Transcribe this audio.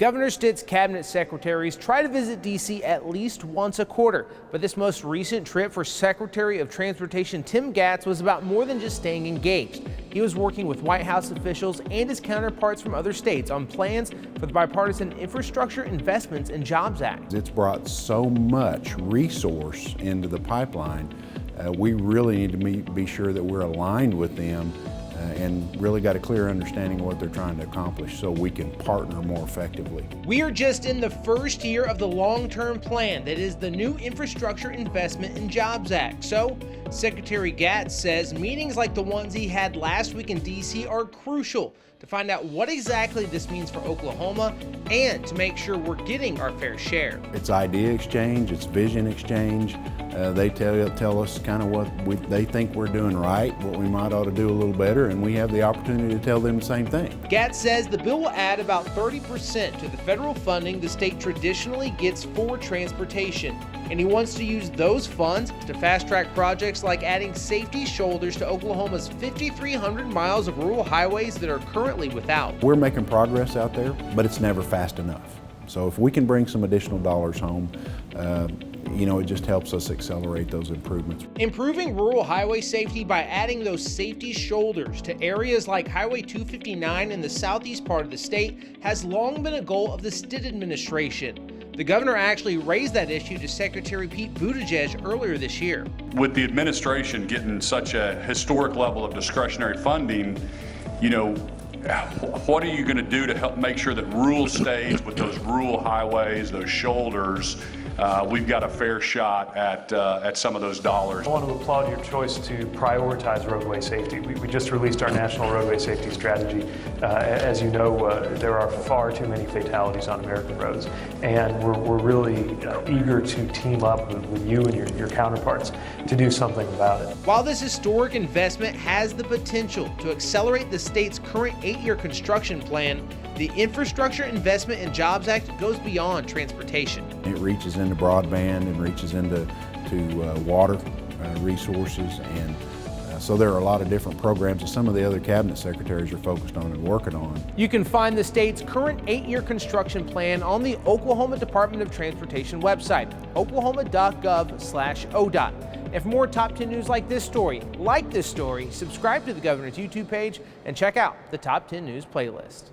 Governor Stitt's cabinet secretaries try to visit D.C. at least once a quarter, but this most recent trip for Secretary of Transportation Tim Gatz was about more than just staying engaged. He was working with White House officials and his counterparts from other states on plans for the bipartisan Infrastructure Investments and Jobs Act. It's brought so much resource into the pipeline. We really need to be sure that we're aligned with them and really got a clear understanding of what they're trying to accomplish so we can partner more effectively. We are just in the first year of the long-term plan that is the new Infrastructure Investment and Jobs Act. So, Secretary Gatz says meetings like the ones he had last week in D.C. are crucial to find out what exactly this means for Oklahoma and to make sure we're getting our fair share. It's idea exchange, it's vision exchange. They tell us kind of what they think we're doing right, what we might ought to do a little better, and we have the opportunity to tell them the same thing. Gatz says the bill will add about 30% to the federal funding the state traditionally gets for transportation, and he wants to use those funds to fast-track projects like adding safety shoulders to Oklahoma's 5,300 miles of rural highways that are currently without. We're making progress out there, but it's never fast enough. So if we can bring some additional dollars home, it just helps us accelerate those improvements. Improving rural highway safety by adding those safety shoulders to areas like Highway 259 in the southeast part of the state has long been a goal of the Stitt administration. The governor actually raised that issue to Secretary Pete Buttigieg earlier this year. With the administration getting such a historic level of discretionary funding, what are you going to do to help make sure that rural states with those rural highways, those shoulders, we've got a fair shot at some of those dollars. I want to applaud your choice to prioritize roadway safety. We just released our National Roadway Safety Strategy. As you know, there are far too many fatalities on American roads, and we're really eager to team up with you and your counterparts to do something about it. While this historic investment has the potential to accelerate the state's current 8-year construction plan, the Infrastructure Investment and Jobs Act goes beyond transportation. It reaches into broadband and reaches into water resources, and so there are a lot of different programs that some of the other cabinet secretaries are focused on and working on. You can find the state's current 8-year construction plan on the Oklahoma Department of Transportation website, oklahoma.gov/ODOT. And for more top 10 news like this story, subscribe to the governor's YouTube page and check out the Top 10 News playlist.